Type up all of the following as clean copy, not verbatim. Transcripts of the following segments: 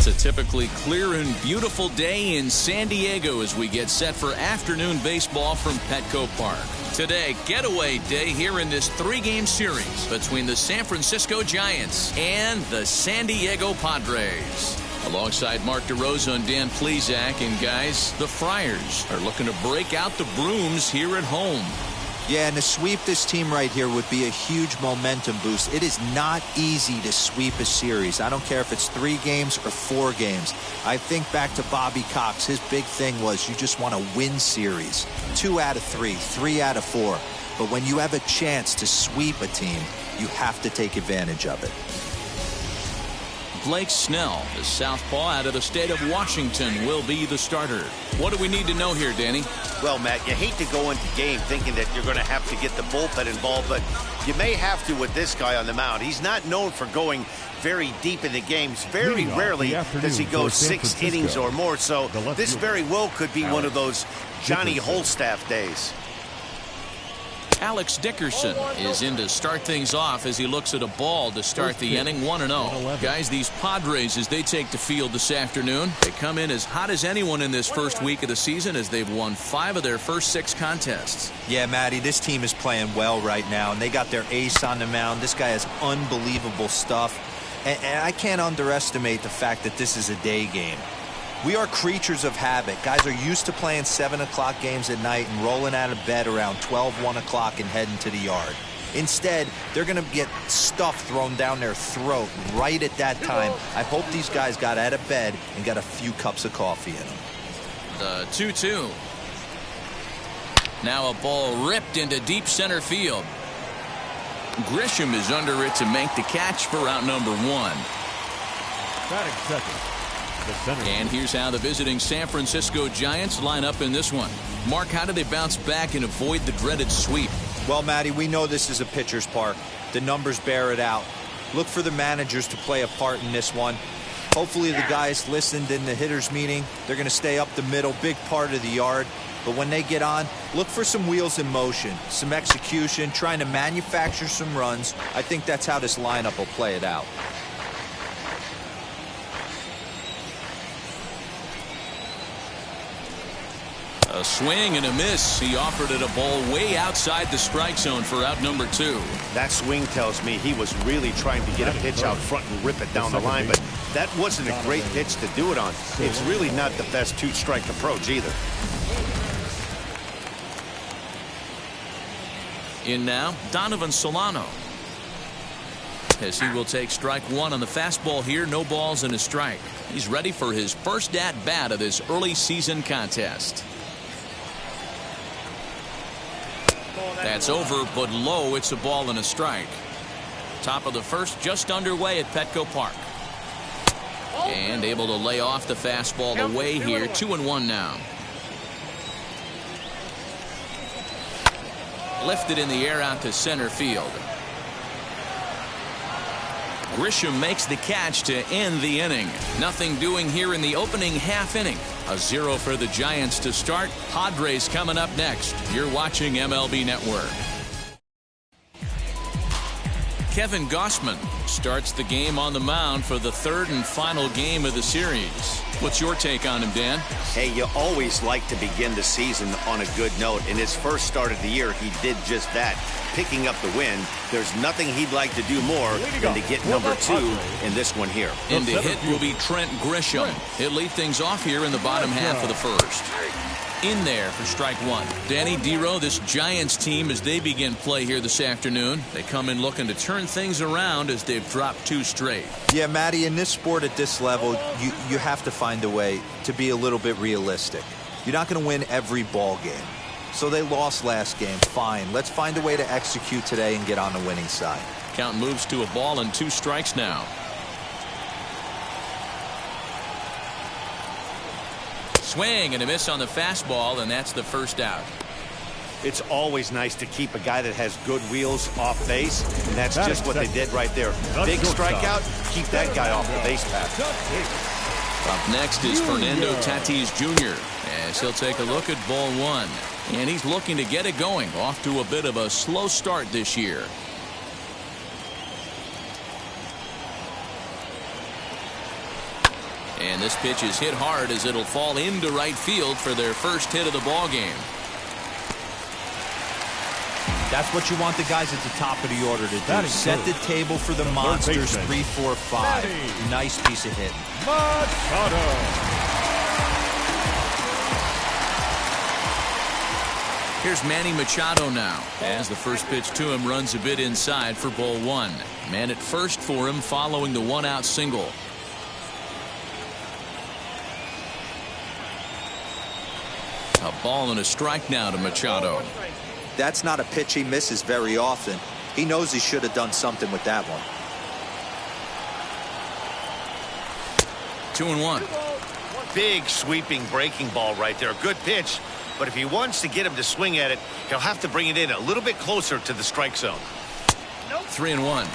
It's a typically clear and beautiful day in San Diego as we get set for afternoon baseball from Petco Park. Today, getaway day here in this three-game series between the San Francisco Giants and the San Diego Padres. Alongside Mark DeRosa and Dan Plesac, and guys, the Friars are looking to break out the brooms here at home. Yeah, and to sweep this team right here would be a huge momentum boost. It is not easy to sweep a series. I don't care if it's 3 games or 4 games. I think back to Bobby Cox. His big thing was you just want to win series. 2 out of 3, 3 out of 4. But when you have a chance to sweep a team, you have to take advantage of it. Blake Snell, the southpaw out of the state of Washington, will be the starter. What do we need to know here, Danny? Well, Matt, you hate to go into game thinking that you're going to have to get the bullpen involved, but you may have to with this guy on the mound. He's not known for going very deep in the games. Very rarely does he go 6 innings or more, so this very well could be one of those Johnny Holstaff days. Alex Dickerson is in to start things off as he looks at a ball to start the inning. 1-0. Guys, these Padres, as they take the field this afternoon, they come in as hot as anyone in this first week of the season as they've won 5 of their first 6 contests. Yeah, Matty, this team is playing well right now, and they got their ace on the mound. This guy has unbelievable stuff, and I can't underestimate the fact that this is a day game. We are creatures of habit. Guys are used to playing 7 o'clock games at night and rolling out of bed around 12, 1 o'clock and heading to the yard. Instead, they're going to get stuff thrown down their throat right at that time. I hope these guys got out of bed and got a few cups of coffee in them. The 2-2. Now a ball ripped into deep center field. Grisham is under it to make the catch for out number 1. Batting second. And here's how the visiting San Francisco Giants line up in this one. Mark, how do they bounce back and avoid the dreaded sweep? Well, Matty, we know this is a pitcher's park. The numbers bear it out. Look for the managers to play a part in this one. Hopefully the guys listened in the hitters meeting. They're going to stay up the middle, big part of the yard. But when they get on, look for some wheels in motion, some execution, trying to manufacture some runs. I think that's how this lineup will play it out. A swing and a miss. He offered it a ball way outside the strike zone for out number 2. That swing tells me he was really trying to get a pitch out front and rip it down the line, but that wasn't a great pitch to do it on. It's really not the best 2-strike approach either. In now, Donovan Solano. As he will take strike 1 on the fastball here. No balls and a strike. He's ready for his first at-bat of this early season contest. That's over, but low. It's a ball and a strike. Top of the first just underway at Petco Park. And able to lay off the fastball away here. 2-1 now. Lifted in the air out to center field. Grisham makes the catch to end the inning. Nothing doing here in the opening half inning. A 0 for the Giants to start. Padres coming up next. You're watching MLB Network. Kevin Gausman starts the game on the mound for the 3rd and final game of the series. What's your take on him, Dan? Hey, you always like to begin the season on a good note. In his first start of the year, he did just that, picking up the win. There's nothing he'd like to do more than to get number 2 in this one here. And the hit will be Trent Grisham. He'll lead things off here in the bottom half of the first. In there for strike 1. Danny Dero, this Giants team, as they begin play here this afternoon, they come in looking to turn things around as they've dropped 2 straight. Yeah, Matty, in this sport at this level, you have to find a way to be a little bit realistic. You're not going to win every ball game. So they lost last game. Fine. Let's find a way to execute today and get on the winning side. Count moves to a ball and 2 strikes now. Swing and a miss on the fastball, and that's the first out. It's always nice to keep a guy that has good wheels off base, and that's just what they did right there. Big strikeout, keep that guy off the base path. Up next is Fernando Tatis Jr. as he'll take a look at ball 1. And he's looking to get it going. Off to a bit of a slow start this year. And this pitch is hit hard as it'll fall into right field for their first hit of the ball game. That's what you want the guys at the top of the order to do. Set the table for the monsters. 3, 4, 5. Nice piece of hit. Machado. Here's Manny Machado now, as the first pitch to him runs a bit inside for ball 1. Man at first for him following the 1-out single. A ball and a strike now to Machado. That's not a pitch he misses very often. He knows he should have done something with that one. 2-1. Big sweeping breaking ball right there. Good pitch. But if he wants to get him to swing at it, he'll have to bring it in a little bit closer to the strike zone. 3-1.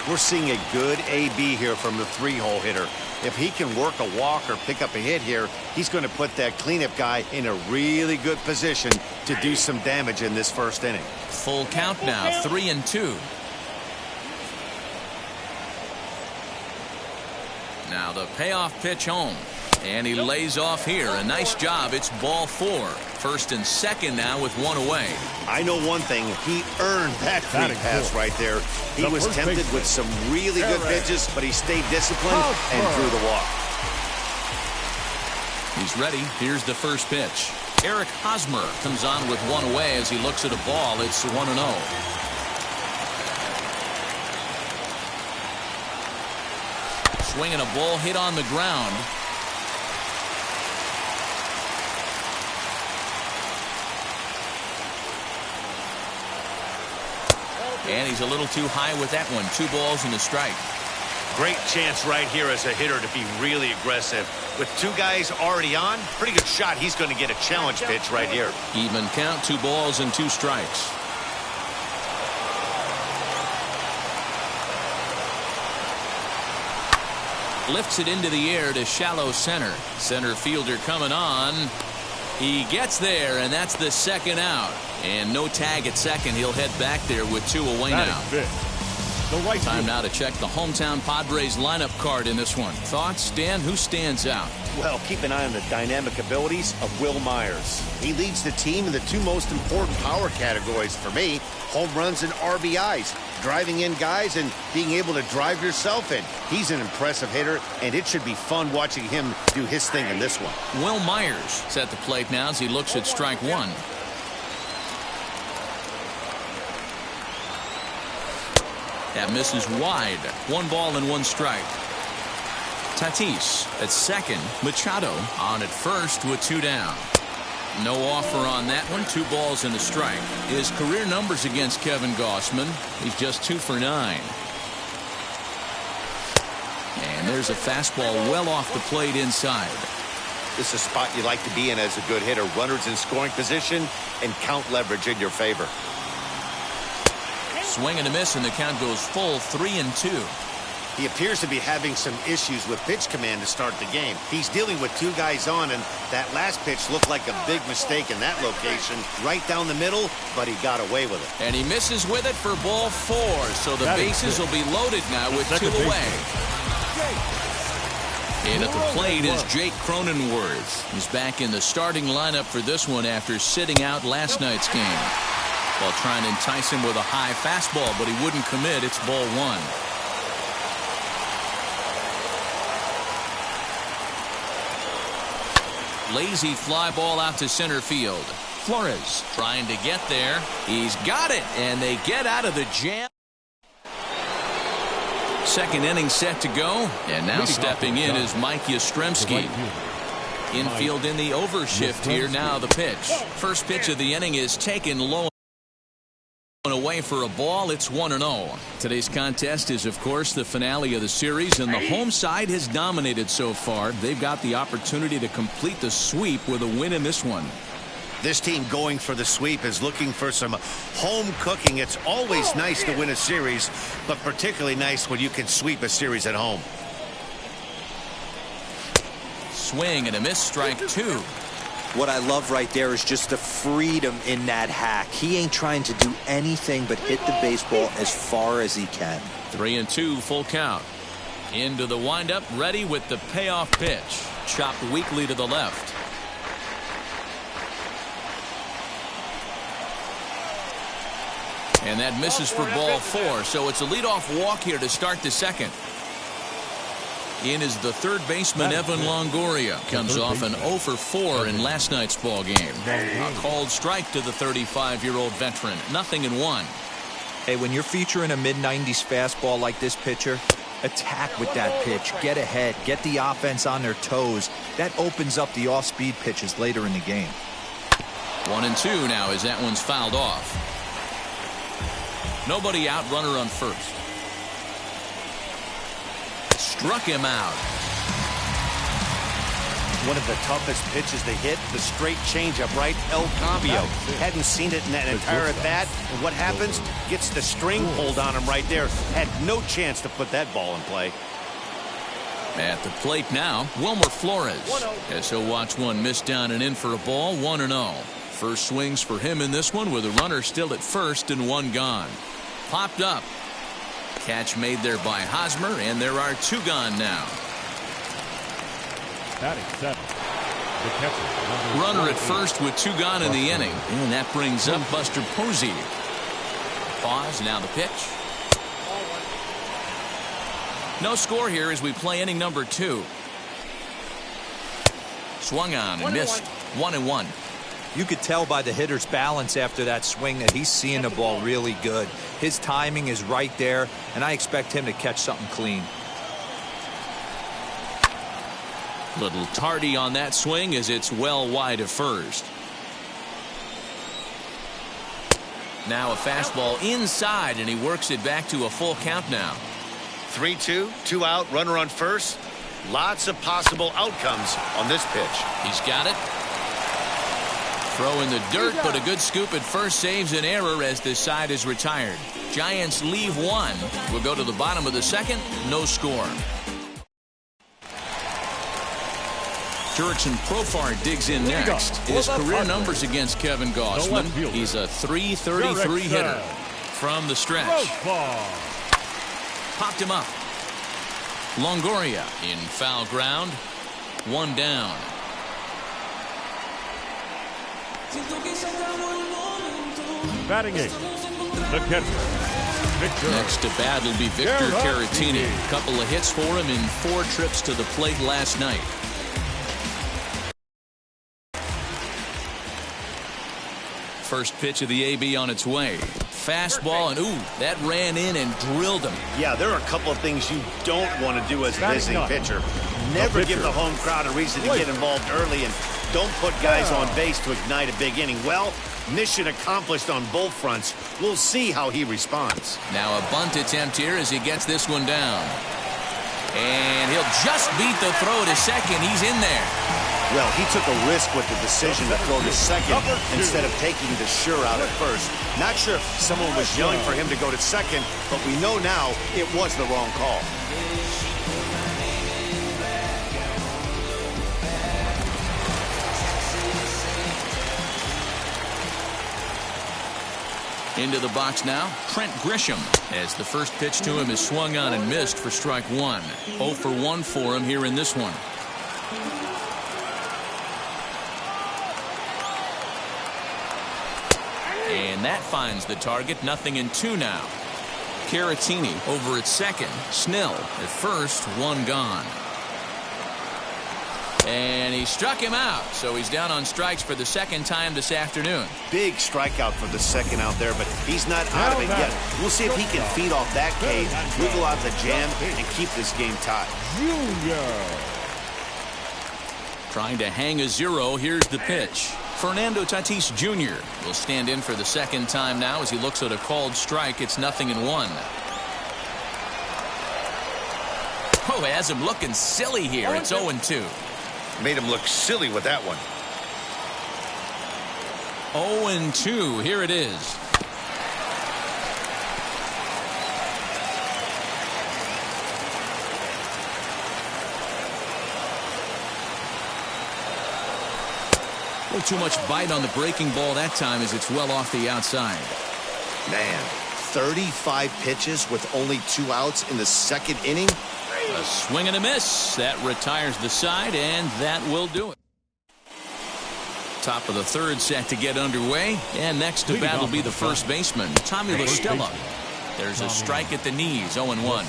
We're seeing a good AB here from the 3-hole hitter. If he can work a walk or pick up a hit here, he's going to put that cleanup guy in a really good position to do some damage in this first inning. Full count now, 3-2. Now the payoff pitch home. And he lays off here. A nice job. It's ball 4. First and second now with 1 away. I know one thing. He earned that free pass right there. He was tempted with some really good pitches, but he stayed disciplined and drew the walk. He's ready. Here's the first pitch. Eric Hosmer comes on with 1 away as he looks at a ball. It's 1-0. Swinging a ball hit on the ground. And he's a little too high with that one. 2 balls and a strike. Great chance right here as a hitter to be really aggressive. With 2 guys already on, pretty good shot. He's going to get a challenge pitch right here. Even count, 2 balls and 2 strikes. Lifts it into the air to shallow center. Center fielder coming on. He gets there, and that's the second out. And no tag at second. He'll head back there with 2 away now. Time now to check the hometown Padres lineup card in this one. Thoughts, Dan? Who stands out? Well, keep an eye on the dynamic abilities of Will Myers. He leads the team in the 2 most important power categories for me: home runs and RBIs. Driving in guys and being able to drive yourself in. He's an impressive hitter, and it should be fun watching him do his thing in this one. Will Myers at the plate now as he looks at strike 1. That misses wide. 1 ball and 1 strike. Tatis at second. Machado on at first with 2 down. No offer on that one. 2 balls and a strike. His career numbers against Kevin Gausman. He's just 2 for 9. And there's a fastball well off the plate inside. This is a spot you like to be in as a good hitter. Runners in scoring position and count leverage in your favor. Swing and a miss, and the count goes full 3-2. He appears to be having some issues with pitch command to start the game. He's dealing with 2 guys on, and that last pitch looked like a big mistake in that location. Right down the middle, but he got away with it. And he misses with it for ball 4, so the bases will be loaded now with 2 away. And at the plate is Jake Cronenworth. He's back in the starting lineup for this one after sitting out last night's game. While trying to entice him with a high fastball, but he wouldn't commit. It's ball 1. Lazy fly ball out to center field. Flores trying to get there. He's got it, and they get out of the jam. Second inning set to go, and now stepping in is Mike Yastrzemski. Infield in the overshift here. Now the pitch. First pitch of the inning is taken low and away for a ball. It's 1-0. Today's contest is, of course, the finale of the series, and the home side has dominated so far. They've got the opportunity to complete the sweep with a win in this one. This team going for the sweep is looking for some home cooking. It's always nice to win a series, but particularly nice when you can sweep a series at home. Swing and a miss, strike 2. What I love right there is just the freedom in that hack. He ain't trying to do anything but hit the baseball as far as he can. 3-2, full count. Into the windup, ready with the payoff pitch. Chopped weakly to the left. And that misses for ball 4, so it's a leadoff walk here to start the second. In is the third baseman, Evan Longoria. Comes off an 0 for 4 in last night's ball game. A called strike to the 35-year-old veteran. 0-1. Hey, when you're featuring a mid-90s fastball like this pitcher, attack with that pitch. Get ahead. Get the offense on their toes. That opens up the off-speed pitches later in the game. 1-2 now as that one's fouled off. Nobody out, runner on first. Struck him out. One of the toughest pitches to hit, the straight changeup, right? El Cambio. Hadn't seen it in that entire at bat. And what happens? Gets the string pulled on him right there. Had no chance to put that ball in play. At the plate now, Wilmer Flores. As he'll watch one miss down and in for a ball. 1-0. First swings for him in this one with a runner still at first and one gone. Popped up. Catch made there by Hosmer, and there are two gone now. Batting 7. The catcher. Runner at first with two gone in the inning. And that brings up Buster Posey. Pause, now the pitch. No score here as we play inning number 2. Swung on and missed. 1-1. You could tell by the hitter's balance after that swing that he's seeing the ball really good. His timing is right there, and I expect him to catch something clean. Little tardy on that swing as it's well wide of first. Now a fastball inside, and he works it back to a full count now. 3-2, 2 out, runner on first. Lots of possible outcomes on this pitch. He's got it. Throw in the dirt, but a good scoop at first saves an error as this side is retired. Giants leave one. We'll go to the bottom of the second. No score. Jurickson Profar digs in next. His career numbers against Kevin Gossman. He's a .333 hitter from the stretch. Popped him up. Longoria in foul ground. One down. Batting 8. The catcher. Victor. Next to bat will be Victor Caratini. A couple of hits for him in 4 trips to the plate last night. First pitch of the AB on its way. Fastball, and ooh, that ran in and drilled him. Yeah, there are a couple of things you don't want to do as a visiting pitcher. Never give the home crowd a reason to get involved early, and don't put guys on base to ignite a big inning. Well, mission accomplished on both fronts. We'll see how he responds. Now a bunt attempt here as he gets this one down. And he'll just beat the throw to second. He's in there. Well, he took a risk with the decision to throw to second instead of taking the sure out at first. Not sure if someone was yelling for him to go to second, but we know now it was the wrong call. Into the box now, Trent Grisham, as the first pitch to him is swung on and missed for strike 1. 0 for 1 for him here in this one. And that finds the target. 0-2 now. Caratini over at second. Snell at first. One gone. And he struck him out, so he's down on strikes for the second time this afternoon. Big strikeout for the second out there, but he's not out of it yet. We'll see if he can feed off that K, wiggle out the jam, and keep this game tied. Trying to hang a 0. Here's the pitch. Fernando Tatis Jr. will stand in for the second time now as he looks at a called strike. It's 0-1. Oh, it has him looking silly here. It's 0-2. Made him look silly with that one. 0-2. Here it is. A little too much bite on the breaking ball that time as it's well off the outside. Man, 35 pitches with only 2 outs in the second inning. A swing and a miss. That retires the side, and that will do it. Top of the third set to get underway, and next to bat will be the first baseman, Tommy LaStella. There's a strike at the knees, 0-1.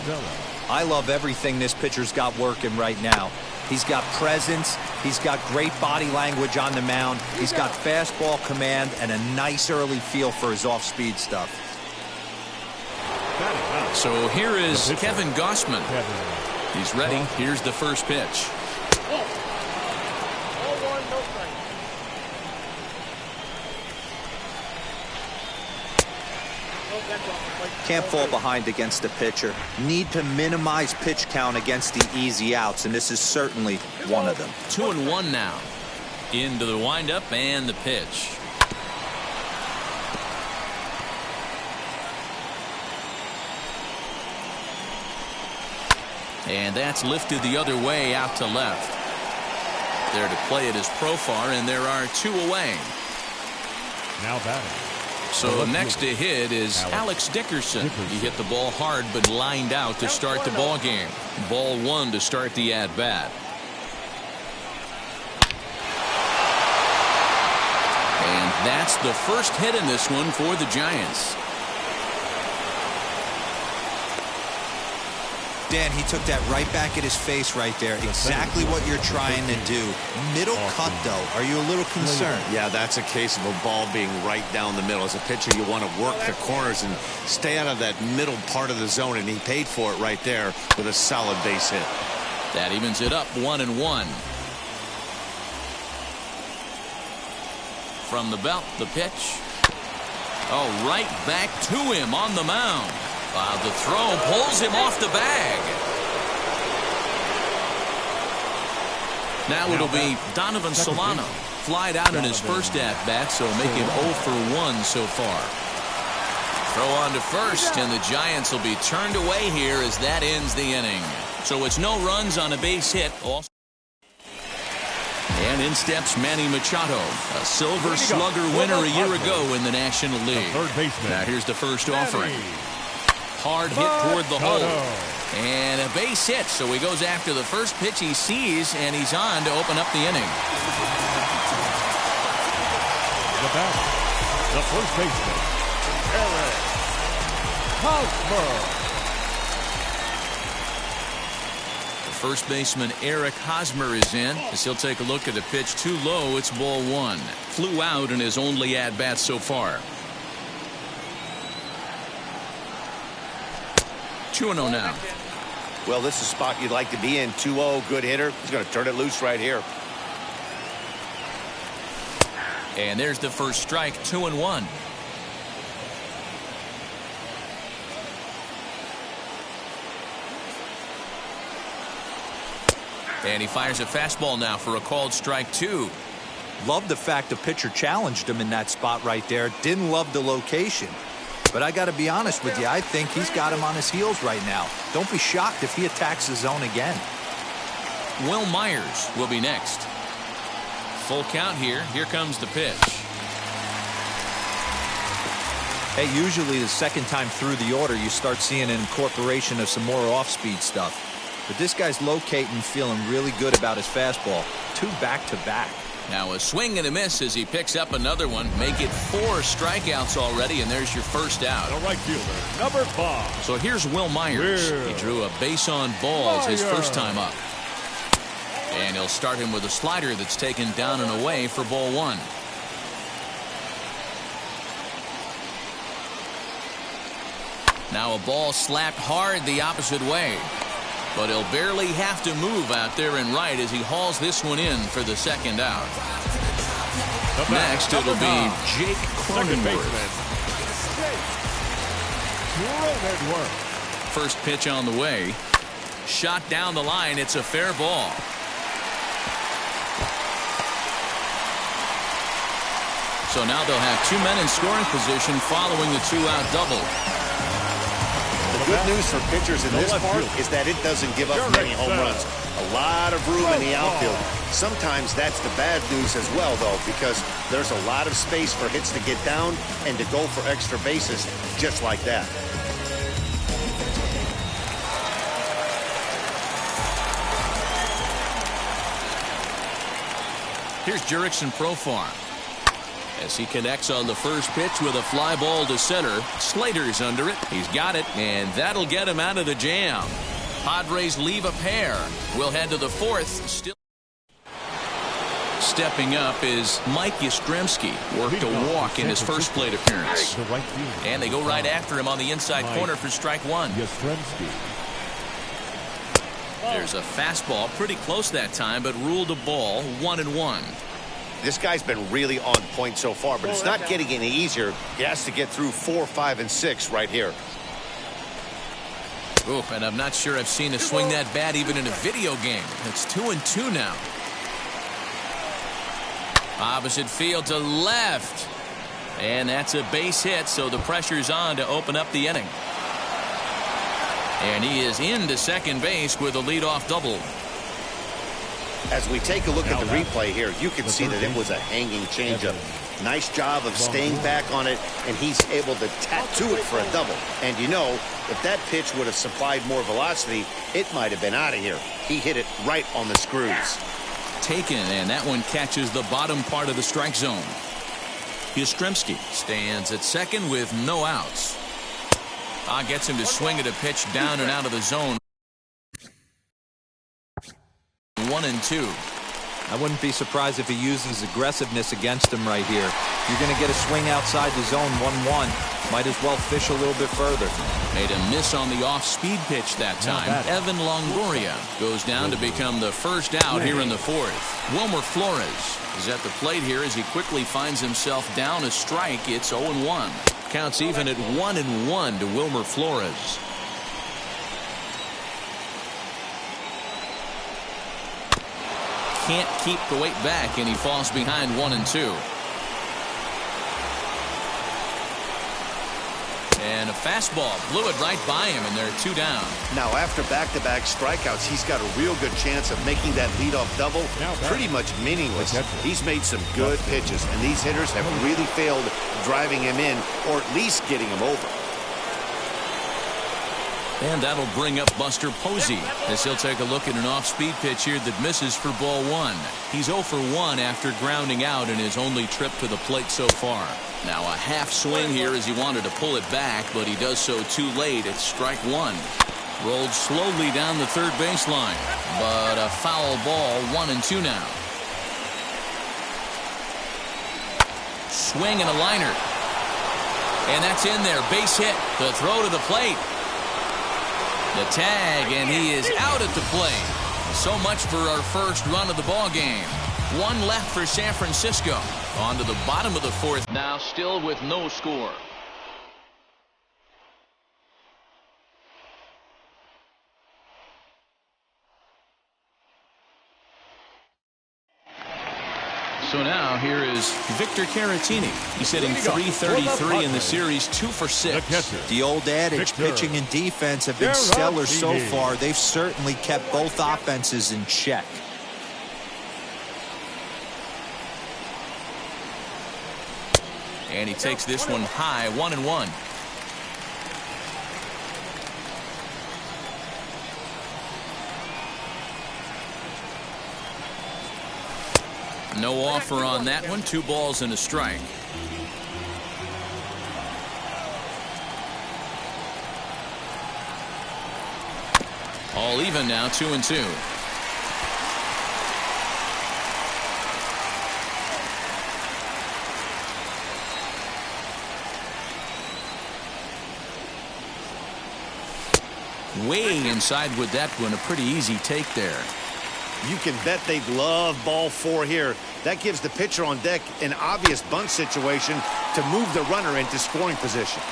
I love everything this pitcher's got working right now. He's got presence, he's got great body language on the mound, he's got fastball command, and a nice early feel for his off-speed stuff. So here is Kevin Gossman. He's ready. Here's the first pitch. Can't fall behind against the pitcher. Need to minimize pitch count against the easy outs, and this is certainly one of them. 2-1 now. Into the windup and the pitch. And that's lifted the other way out to left. There to play it is Profar, and there are 2 away. Now batting. So next to hit is Alex Dickerson. He hit the ball hard but lined out to start the ball game. Ball 1 to start the at-bat. And that's the first hit in this one for the Giants. Dan, he took that right back at his face right there. Exactly what you're trying to do. Middle cut, though. Are you a little concerned? Yeah, that's a case of a ball being right down the middle. As a pitcher, you want to work the corners and stay out of that middle part of the zone, and he paid for it right there with a solid base hit. That evens it up, 1-1. From the belt, the pitch. Oh, right back to him on the mound. The throw pulls him off the bag. Now it'll be Donovan Solano. Flied out in his first at-bat, so make him 0 for 1 so far. Throw on to first, and the Giants will be turned away here as that ends the inning. So it's no runs on a base hit. And in steps Manny Machado, a Silver Slugger winner a year ago in the National League. Now here's the first offering. Hard hit toward the hole. And a base hit, so he goes after the first pitch he sees, and he's on to open up the inning. The batter, the first baseman, Eric Hosmer. The first baseman, Eric Hosmer, is in, as he'll take a look at a pitch too low. It's ball 1. Flew out in his only at-bat so far. 2-0 now. Well, this is a spot you'd like to be in. 2-0, good hitter. He's going to turn it loose right here. And there's the first strike, 2-1. And he fires a fastball now for a called strike 2. Love the fact the pitcher challenged him in that spot right there. Didn't love the location. But I got to be honest with you, I think he's got him on his heels right now. Don't be shocked if he attacks the zone again. Will Myers will be next. Full count here. Here comes the pitch. Hey, usually the second time through the order, you start seeing an incorporation of some more off-speed stuff. But this guy's locating, feeling really good about his fastball. 2 back-to-back. Now a swing and a miss as he picks up another one. Make it 4 strikeouts already, and there's your first out. The right fielder, number 5. So here's Will Myers. He drew a base on balls his first time up. And he'll start him with a slider that's taken down and away for ball 1. Now a ball slapped hard the opposite way. But he'll barely have to move out there in right as he hauls this one in for the second out. Next, it'll be Jake Cronenworth. First pitch on the way. Shot down the line. It's a fair ball. So now they'll have 2 men in scoring position following the 2-out double. The good news for pitchers in this park is that it doesn't give up many home runs. A lot of room in the outfield. Sometimes that's the bad news as well, though, because there's a lot of space for hits to get down and to go for extra bases just like that. Here's Jurickson Profar. As he connects on the first pitch with a fly ball to center. Slater's under it. He's got it, and that'll get him out of the jam. Padres leave a pair. We'll head to the fourth. Still stepping up is Mike Yastrzemski. Worked a walk in his first plate appearance. And they go right after him on the inside corner for strike one. There's a fastball pretty close that time, but ruled a ball 1-1. This guy's been really on point so far, but it's not getting any easier. He has to get through 4, 5, and 6 right here. Oof, and I'm not sure I've seen a swing that bad even in a video game. It's 2-2 now. Opposite field to left. And that's a base hit, so the pressure's on to open up the inning. And he is into second base with a leadoff double. As we take a look at the replay here, you can see that it was a hanging changeup. Nice job of staying back on it, and he's able to tattoo it for a double. And you know, if that pitch would have supplied more velocity, it might have been out of here. He hit it right on the screws. Taken, and that one catches the bottom part of the strike zone. Yastrzemski stands at second with no outs. Gets him to swing at a pitch down and out of the zone. 1-2. I wouldn't be surprised if he uses aggressiveness against him right here. You're going to get a swing outside the zone 1-1. Might as well fish a little bit further. Made a miss on the off-speed pitch that time. Evan Longoria goes down to become the first out here in the fourth. Wilmer Flores is at the plate here as he quickly finds himself down a strike. It's 0-1. Counts even at 1-1 to Wilmer Flores. Can't keep the weight back, and he falls behind 1-2. And a fastball blew it right by him, and they're 2 down. Now, after back-to-back strikeouts, he's got a real good chance of making that leadoff double pretty much meaningless. He's made some good pitches, and these hitters have really failed driving him in or at least getting him over. And that'll bring up Buster Posey as he'll take a look at an off-speed pitch here that misses for ball 1. He's 0 for 1 after grounding out in his only trip to the plate so far. Now a half swing here as he wanted to pull it back, but he does so too late. It's strike 1. Rolled slowly down the third baseline, but a foul ball. 1-2 now. Swing and a liner. And that's in there. Base hit. The throw to the plate. The tag, and he is out at the plate. So much for our first run of the ball game. 1 left for San Francisco. On to the bottom of the fourth now, still with no score. So now here is Victor Caratini. He's hitting .333 in the series, 2 for 6. The old adage, pitching and defense have been stellar so far. They've certainly kept both offenses in check. And he takes this one high, 1-1. No offer on that one. 2 balls and a strike. All even now, 2-2. Way inside with that one. A pretty easy take there. You can bet they'd love ball 4 here. That gives the pitcher on deck an obvious bunt situation to move the runner into scoring position.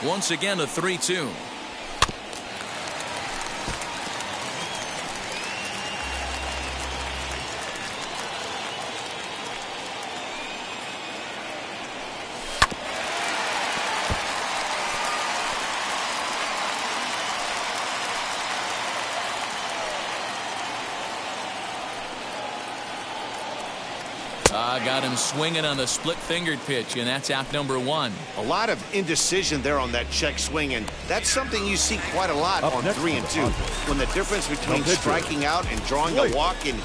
Once again, a 3-2. Got him swinging on the split-fingered pitch, and that's out number 1. A lot of indecision there on that check swing, and that's something you see quite a lot on 3 and 2. When the difference between striking out and drawing a walk can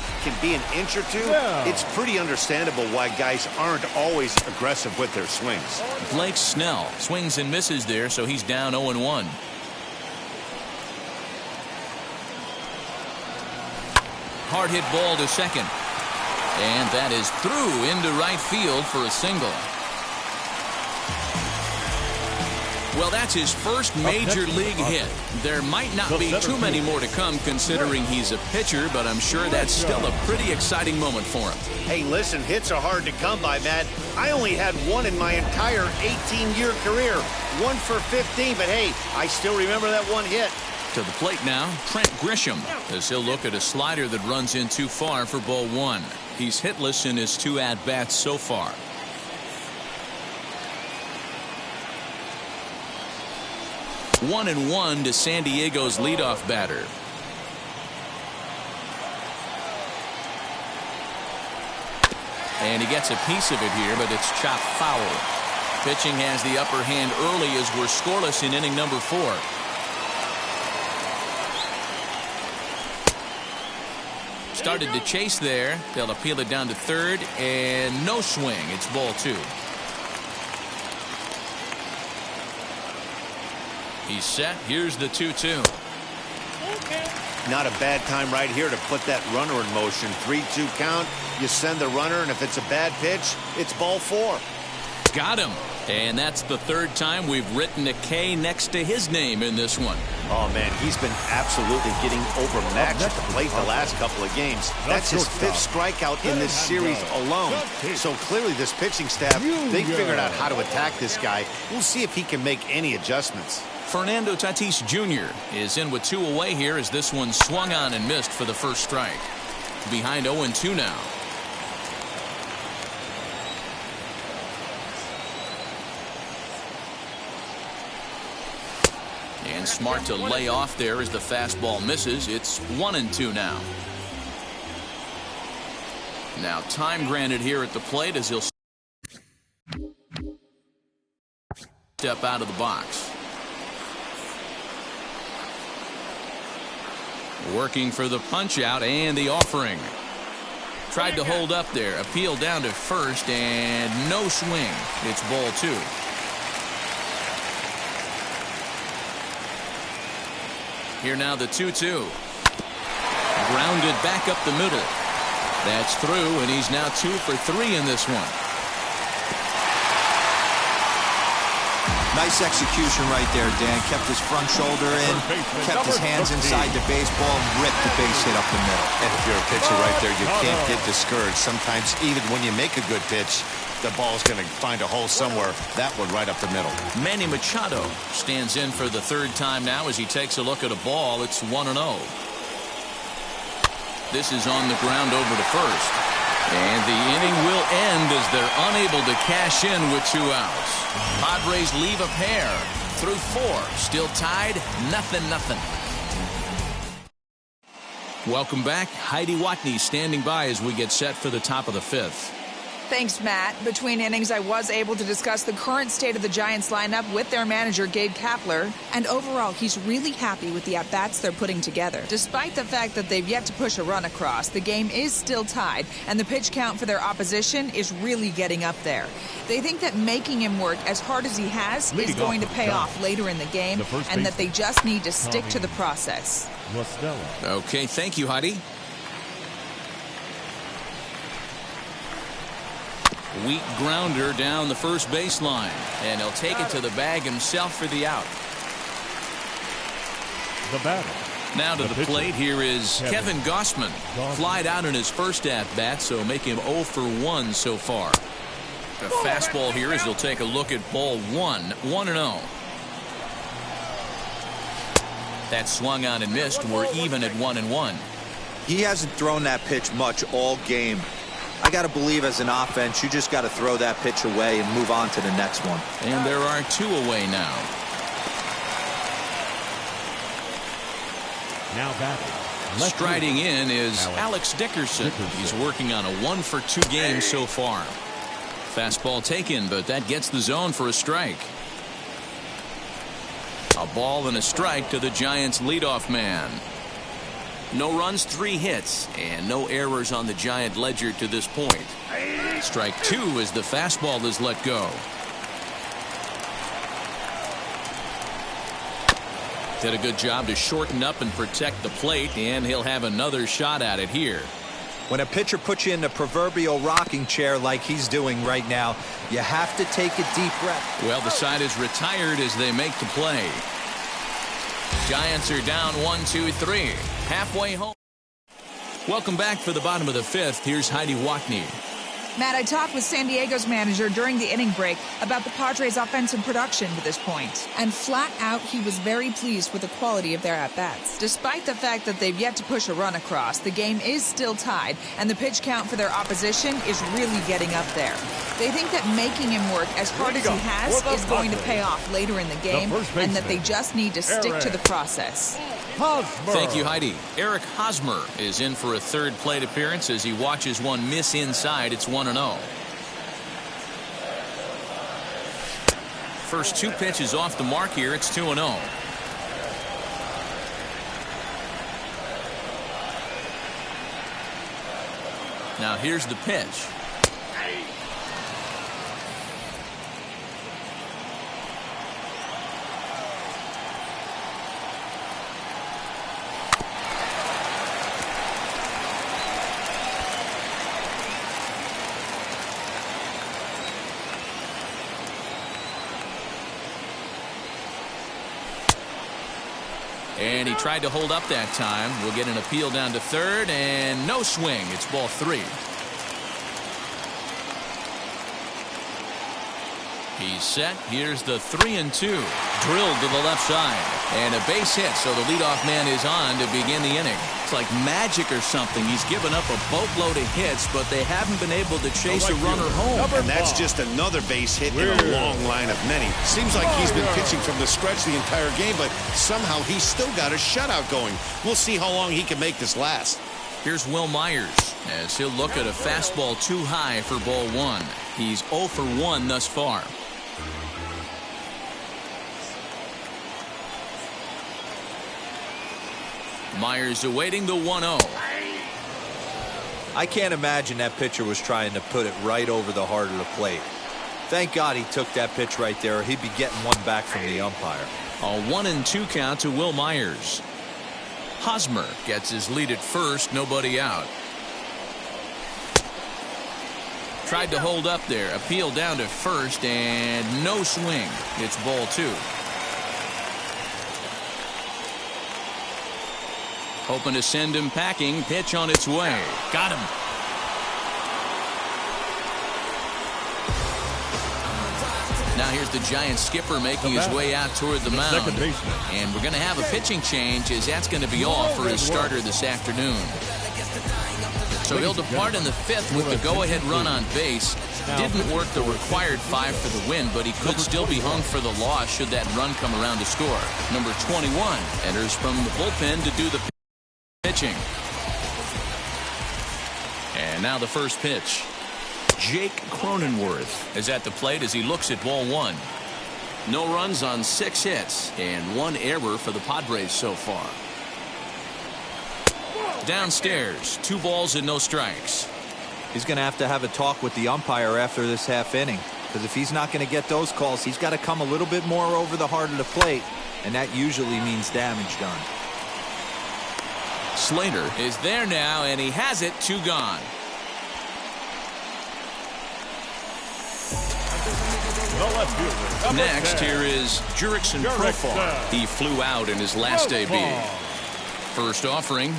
be an inch or two, it's pretty understandable why guys aren't always aggressive with their swings. Blake Snell swings and misses there, so he's down 0-1. Hard hit ball to second. And that is through into right field for a single. Well, that's his first major league hit. There might not be too many more to come considering he's a pitcher, but I'm sure that's still a pretty exciting moment for him. Hey, listen, hits are hard to come by, Matt. I only had one in my entire 18-year career. 1 for 15, but hey, I still remember that one hit. To the plate now, Trent Grisham, as he'll look at a slider that runs in too far for ball 1. He's hitless in his 2 at-bats so far. One and 1 to San Diego's leadoff batter. And he gets a piece of it here, but it's chopped foul. Pitching has the upper hand early as we're scoreless in inning number 4. Started to chase there. They'll appeal it down to third, and no swing. It's ball 2. He's set. Here's the 2-2. Not a bad time right here to put that runner in motion. 3-2 count. You send the runner, and if it's a bad pitch, it's ball 4. Got him. And that's the 3rd time we've written a K next to his name in this one. Oh, man, he's been absolutely getting overmatched at the plate the last couple of games. That's his 5th strikeout in this series alone. So clearly this pitching staff, they figured out how to attack this guy. We'll see if he can make any adjustments. Fernando Tatis Jr. is in with 2 away here as this one swung on and missed for the first strike. Behind 0-2 now. And smart to lay off there as the fastball misses. It's 1-2 now. Now time granted here at the plate as he'll step out of the box. Working for the punch out and the offering. Tried to hold up there. Appeal down to first and no swing. It's ball 2. Here now the 2-2. Grounded back up the middle. That's through, and he's now 2 for 3 in this one. Nice execution right there, Dan. Kept his front shoulder in, kept his hands inside the baseball, and ripped the base hit up the middle. And if you're a pitcher right there, you can't get discouraged. Sometimes even when you make a good pitch, the ball's going to find a hole somewhere. That one right up the middle. Manny Machado stands in for the 3rd time now as he takes a look at a ball. It's 1-0. This is on the ground over to first. And the inning will end as they're unable to cash in with 2 outs. Padres leave a pair through 4. Still tied, 0-0. Welcome back. Heidi Watney standing by as we get set for the top of the 5th. Thanks, Matt. Between innings, I was able to discuss the current state of the Giants lineup with their manager, Gabe Kapler. And overall, he's really happy with the at-bats they're putting together. Despite the fact that they've yet to push a run across, the game is still tied, and the pitch count for their opposition is really getting up there. They think that making him work as hard as he has is going to pay off later in the game, and that they just need to stick to the process. Okay, thank you, Heidi. Weak grounder down the first baseline, and he'll take it to the bag himself for the out. The batter. Now to the plate, here is Kevin Gausman. Flied out in his first at-bat, so make him 0 for 1 so far. A fastball here as he'll take a look at ball 1, 1-0. That swung on and missed. We're even at 1-1. He hasn't thrown that pitch much all game. I got to believe as an offense, you just got to throw that pitch away and move on to the next one. And there are 2 away now. Now batting, Striding in is Alex Dickerson. He's working on a 1-for-2 game so far. Fastball taken, but that gets the zone for a strike. A ball and a strike to the Giants' leadoff man. No runs, 3 hits, and no errors on the Giant ledger to this point. Strike 2 as the fastball is let go. Did a good job to shorten up and protect the plate, and he'll have another shot at it here. When a pitcher puts you in the proverbial rocking chair like he's doing right now, you have to take a deep breath. Well, the side is retired as they make the play. Giants are down 1-2-3. Halfway home. Welcome back for the bottom of the 5th. Here's Heidi Watney. Matt, I talked with San Diego's manager during the inning break about the Padres' offensive production to this point. And flat out, he was very pleased with the quality of their at-bats. Despite the fact that they've yet to push a run across, the game is still tied, and the pitch count for their opposition is really getting up there. They think that making him work as hard as he has is going to pay off later in the game, and that they just need to stick to the process. Thank you, Heidi. Eric Hosmer is in for a 3rd plate appearance as he watches one miss inside. It's 1-0. First 2 pitches off the mark here. It's 2-0. Now here's the pitch. And he tried to hold up that time. We'll get an appeal down to 3rd, and no swing. It's ball 3. He's set. Here's the 3-2. Drilled to the left side. And a base hit, so the leadoff man is on to begin the inning. It's like magic or something. He's given up a boatload of hits, but they haven't been able to chase a runner home. And that's just another base hit in a long line of many. Seems like he's been pitching from the stretch the entire game, but somehow he's still got a shutout going. We'll see how long he can make this last. Here's Will Myers as he'll look at a fastball too high for ball 1. He's 0 for 1 thus far. Myers awaiting the 1-0. I can't imagine that pitcher was trying to put it right over the heart of the plate. Thank God he took that pitch right there, or he'd be getting one back from the umpire. A 1-2 count to Will Myers. Hosmer gets his lead at first, nobody out. Tried to hold up there, appeal down to 1st, and no swing. It's ball 2. Hoping to send him packing. Pitch on its way. Got him. Now here's the Giants skipper making his way out toward the mound. And we're going to have a pitching change, as that's going to be all for his starter this afternoon. So he'll depart in the 5th with the go-ahead run on base. Didn't work the required 5 for the win, but he could still be hung for the loss should that run come around to score. Number 21 enters from the bullpen to do the pitching. And now the first pitch. Jake Cronenworth is at the plate as he looks at ball 1. No runs on 6 hits and 1 error for the Padres so far. Downstairs, 2 balls and no strikes. He's going to have a talk with the umpire after this half inning, because if he's not going to get those calls, he's got to come a little bit more over the heart of the plate, and that usually means damage done. Slater is there now, and he has it. 2 gone. Next, here is Jurickson Profar. He flew out in his last debut. First offering.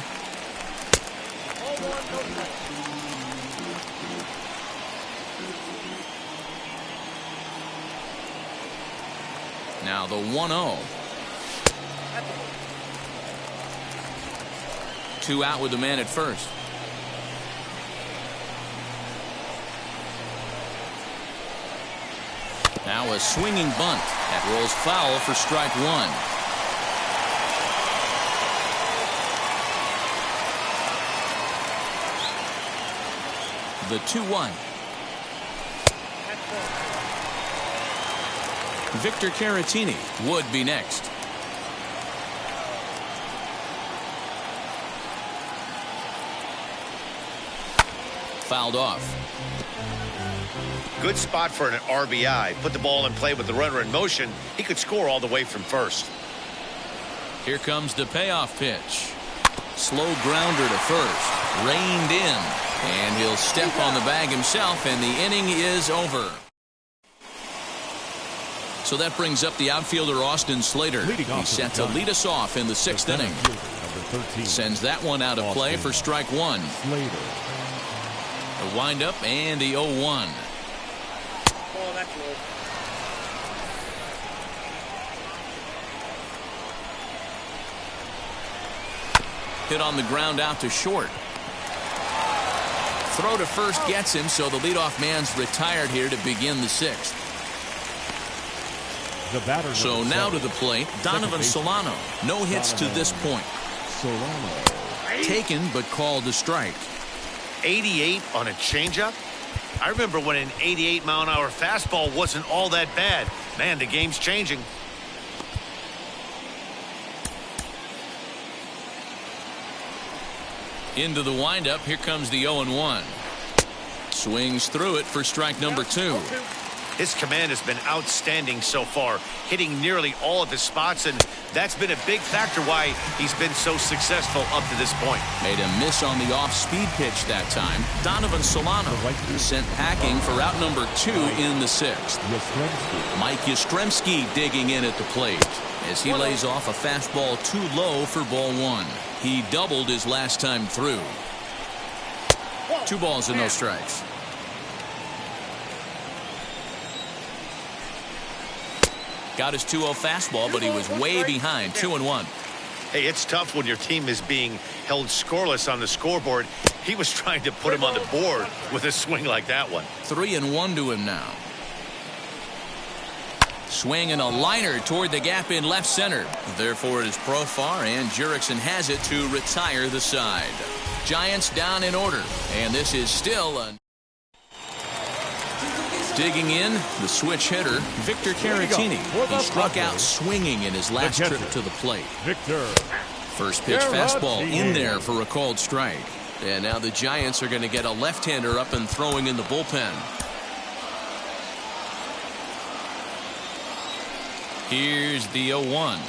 Now the 1-0. 2 out with the man at first. Now a swinging bunt that rolls foul for strike 1. The 2-1. Victor Caratini would be next. Fouled off. Good spot for an RBI. Put the ball in play with the runner in motion. He could score all the way from first. Here comes the payoff pitch. Slow grounder to first. Reined in. And he'll step on the bag himself, and the inning is over. So that brings up the outfielder Austin Slater. He's set to lead us off in the 6th inning. Sends that one out of play for strike one. The windup and the 0-1. Hit on the ground out to short. Throw to first gets him, so the leadoff man's retired here to begin the 6th. So now to the plate, Donovan Solano. No hits to this point. Taken but called a strike. 88 on a changeup? I remember when an 88-mile-an-hour fastball wasn't all that bad. Man, the game's changing. Into the windup, here comes the 0-1. Swings through it for strike number 2. His command has been outstanding so far, hitting nearly all of his spots, and that's been a big factor why he's been so successful up to this point. Made a miss on the off-speed pitch that time. Donovan Solano sent packing for out number 2 in the 6th. Mike Yastrzemski digging in at the plate as he lays off a fastball too low for ball 1. He doubled his last time through. 2 balls and no strikes. Got his 2-0 fastball, but he was way behind. 2-1. Hey, it's tough when your team is being held scoreless on the scoreboard. He was trying to put him on the board with a swing like that one. 3-1 to him now. Swing and a liner toward the gap in left center. Therefore, it is Profar, and Jurickson has it to retire the side. Giants down in order, and this is still a... Digging in, the switch hitter, Victor Caratini. He struck out swinging in his last trip to the plate. First pitch fastball in there for a called strike. And now the Giants are going to get a left-hander up and throwing in the bullpen. Here's the 0-1.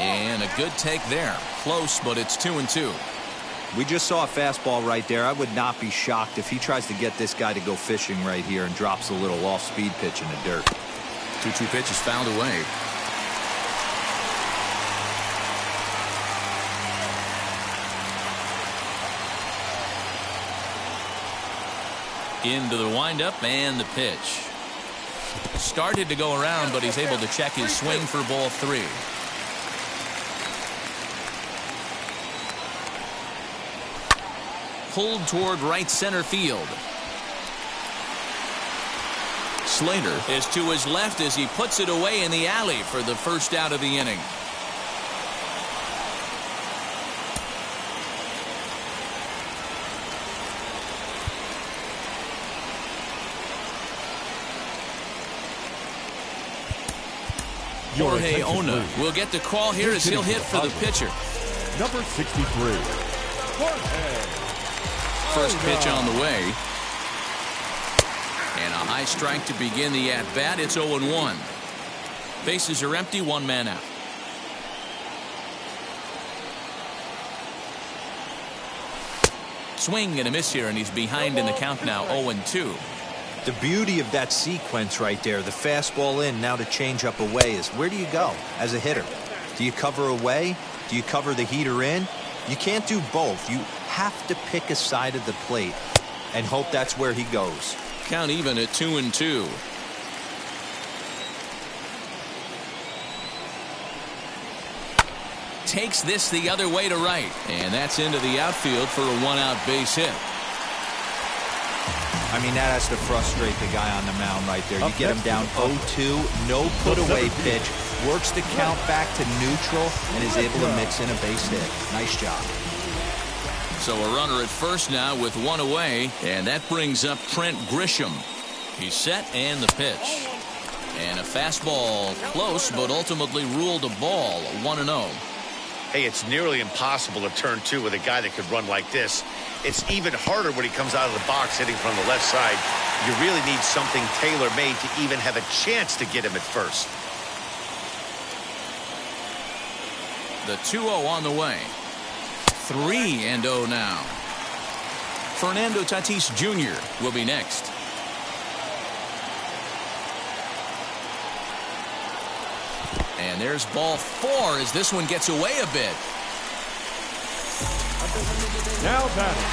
And a good take there. Close, but it's 2-2. We just saw a fastball right there. I would not be shocked if he tries to get this guy to go fishing right here and drops a little off-speed pitch in the dirt. 2-2 pitch is fouled away. Into the windup and the pitch. Started to go around, but he's able to check his swing for ball 3. Pulled toward right center field. Slater is to his left as he puts it away in the alley for the first out of the inning. Jorge Ona will get the call here as he'll hit for the pitcher. Number 63, Jorge. First pitch on the way. And a high strike to begin the at-bat. It's 0-1. Bases are empty, 1 man out. Swing and a miss here, and he's behind in the count now, 0-2. The beauty of that sequence right there, the fastball in, now the changeup away, is where do you go as a hitter? Do you cover away? Do you cover the heater in? You can't do both. You have to pick a side of the plate and hope that's where he goes. Count even at 2-2. takes this the other way to right. And that's into the outfield for a one-out base hit. I mean, that has to frustrate the guy on the mound right there. You get him down 0-2, no put-away pitch, works the count back to neutral, and is able to mix in a base hit. Nice job. So a runner at first now with one away, and that brings up Trent Grisham. He's set, and the pitch. And a fastball close, but ultimately ruled a ball, 1-0. Hey, it's nearly impossible to turn two with a guy that could run like this. It's even harder when he comes out of the box hitting from the left side. You really need something tailor-made to even have a chance to get him at first. The 2-0 on the way. 3-0 now. Fernando Tatis Jr. will be next. And there's ball 4 as this one gets away a bit. Now batting.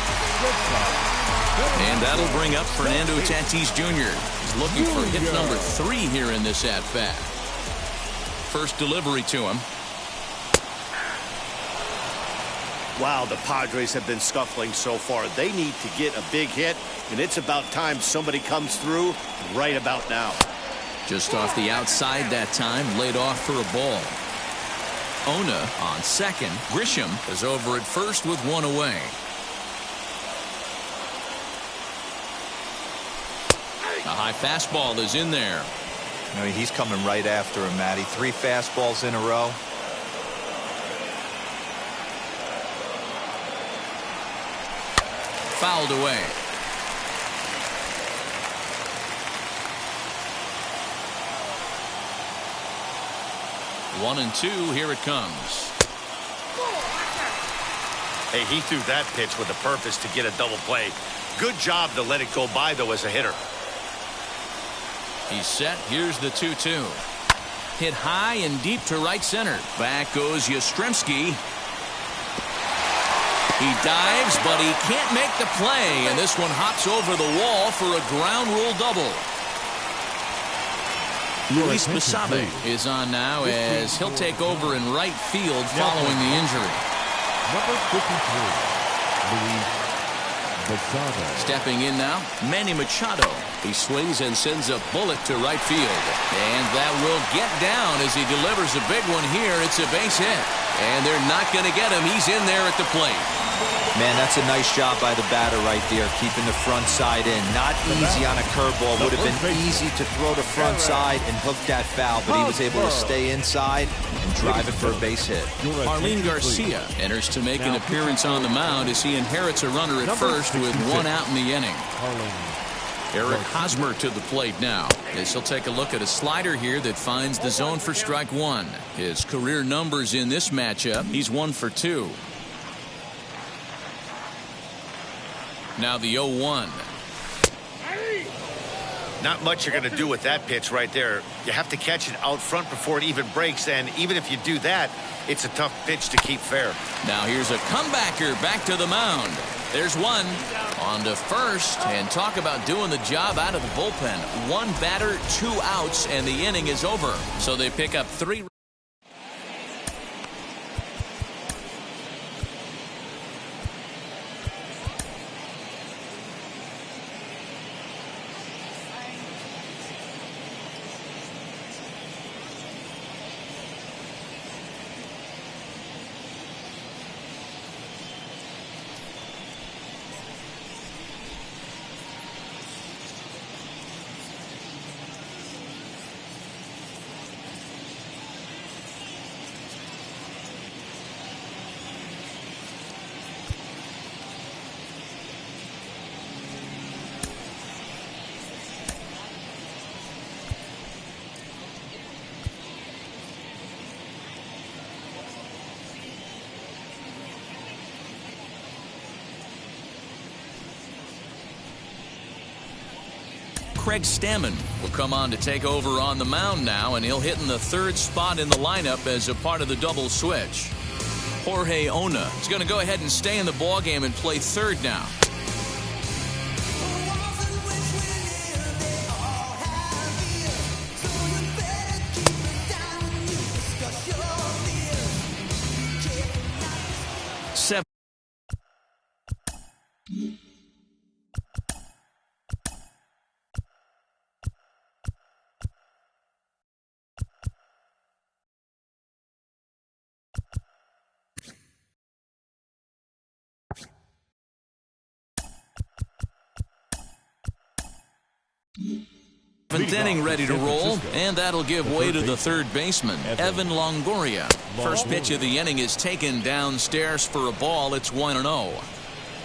And that'll bring up Fernando Tatis Jr. He's looking for hit number 3 here in this at-bat. First delivery to him. Wow, the Padres have been scuffling so far. They need to get a big hit, and it's about time somebody comes through right about now. Just off the outside that time, laid off for a ball. Ona on second. Grisham is over at first with one away. A high fastball is in there. I mean, he's coming right after him, Matty. 3 fastballs in a row. Fouled away. One and 2, here it comes. Hey, he threw that pitch with a purpose to get a double play. Good job to let it go by, though, as a hitter. He's set. Here's the 2-2. Hit high and deep to right center. Back goes Yastrzemski. He dives, but he can't make the play, and this one hops over the wall for a ground rule double. Luis Basabe is on now as he'll take over in right field following the injury. Number 53, Luis Basabe. Stepping in now, Manny Machado. He swings and sends a bullet to right field. And that will get down as he delivers a big one here. It's a base hit. And they're not going to get him. He's in there at the plate. Man, that's a nice job by the batter right there, keeping the front side in. Not easy on a curveball. Would have been easy to throw the front side and hook that foul, but he was able to stay inside and drive it for a base hit. Arlene Garcia enters to make an appearance on the mound as he inherits a runner at first with one out in the inning. Eric Hosmer to the plate now as he'll take a look at a slider here that finds the zone for strike 1. His career numbers in this matchup, he's 1 for 2. Now the 0-1. Not much you're going to do with that pitch right there. You have to catch it out front before it even breaks, and even if you do that, it's a tough pitch to keep fair. Now here's a comebacker back to the mound. There's one. On to first, and talk about doing the job out of the bullpen. 1 batter, 2 outs, and the inning is over. So they pick up 3. Craig Stammen will come on to take over on the mound now, and he'll hit in the 3rd spot in the lineup as a part of the double switch. Jorge Ona is going to go ahead and stay in the ballgame and play 3rd now. Seventh inning ready to roll, and that'll give way to the third baseman, Evan Longoria. First pitch of the inning is taken downstairs for a ball. It's 1-0.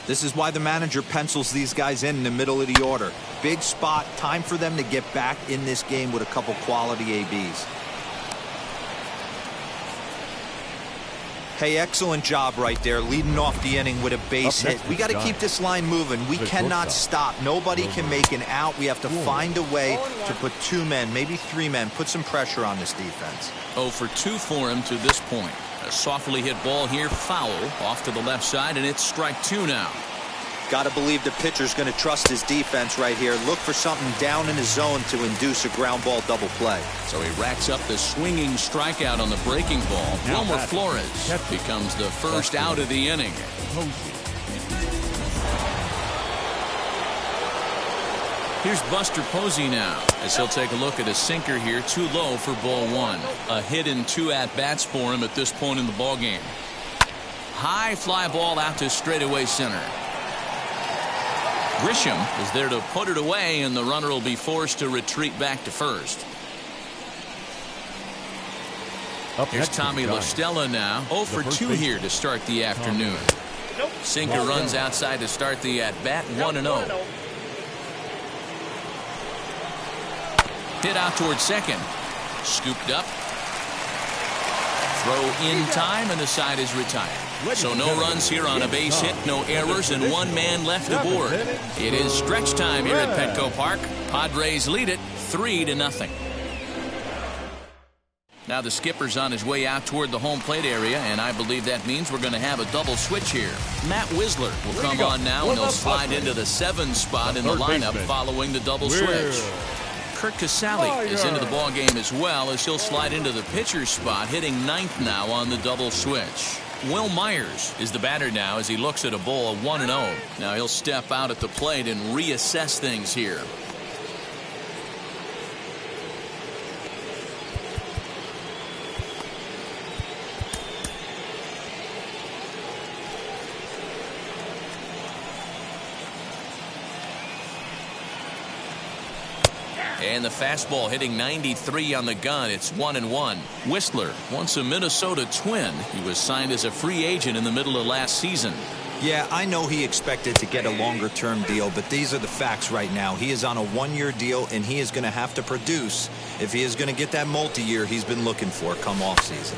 This is why the manager pencils these guys in the middle of the order. Big spot, time for them to get back in this game with a couple quality ABs. Hey, excellent job right there, leading off the inning with a base hit. We got to keep this line moving. We cannot stop. Nobody can make an out. We have to find a way to put 2 men, maybe 3 men, put some pressure on this defense. 0 for 2 for him to this point. A softly hit ball here, foul, off to the left side, and it's strike 2 now. Got to believe the pitcher's going to trust his defense right here. Look for something down in his zone to induce a ground ball double play. So he racks up the swinging strikeout on the breaking ball. Wilmer Flores becomes the first out of the inning. Here's Buster Posey now, as he'll take a look at a sinker here, too low for ball 1. A hit in 2 at-bats for him at this point in the ballgame. High fly ball out to straightaway center. Grisham is there to put it away, and the runner will be forced to retreat back to first. Here's Tommy La Stella now. 0 for 2 here to start the afternoon. Sinker runs outside to start the at-bat, 1-0. Hit out towards second. Scooped up. Throw in time, and the side is retired. So no runs here on a base hit, no errors, and 1 man left aboard. It is stretch time here at Petco Park. Padres lead it 3-0. Now the skipper's on his way out toward the home plate area, and I believe that means we're going to have a double switch here. Matt Wisler will come on now, and he'll slide into the 7 spot in the lineup following the double switch. Kurt Casale is into the ballgame as well, as he'll slide into the pitcher's spot, hitting 9th now on the double switch. Will Myers is the batter now as he looks at a ball 1-0. Now he'll step out at the plate and reassess things here. And the fastball hitting 93 on the gun. It's 1-1. Whistler, once a Minnesota Twin. He was signed as a free agent in the middle of last season. Yeah, I know he expected to get a longer-term deal, but these are the facts right now. He is on a 1-year deal, and he is going to have to produce if he is going to get that multi-year he's been looking for come off-season.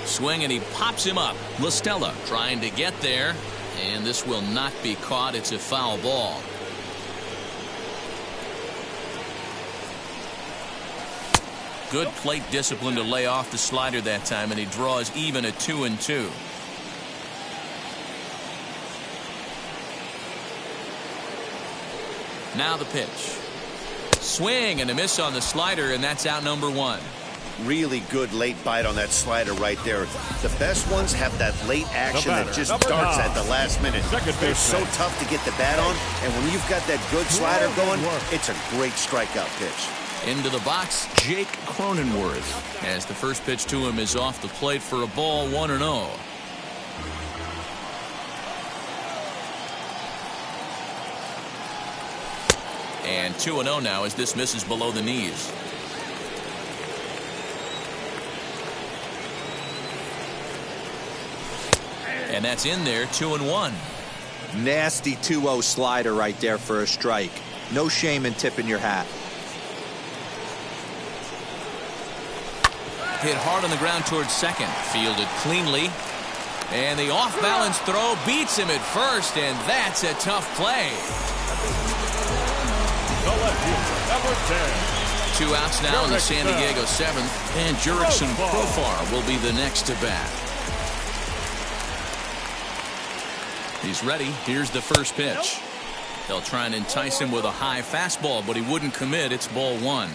Swing, and he pops him up. La Stella trying to get there, and this will not be caught. It's a foul ball. Good plate discipline to lay off the slider that time, and he draws even at 2-2. Now the pitch. Swing and a miss on the slider, and that's out number 1. Really good late bite on that slider right there. The best ones have that late action that just darts at the last minute. They're so tough to get the bat on, and when you've got that good slider going, it's a great strikeout pitch. Into the box, Jake Cronenworth, as the first pitch to him is off the plate for a ball, 1-0. And 2-0 now as this misses below the knees. And that's in there, 2-1. Nasty 2-0 slider right there for a strike. No shame in tipping your hat. Hit hard on the ground towards second. Fielded cleanly. And the off-balance throw beats him at first, and that's a tough play. Number 10. 2 outs now in the San Diego 7th, and Jurickson Profar will be the next to bat. He's ready. Here's the first pitch. They'll try and entice him with a high fastball, but he wouldn't commit. It's ball 1.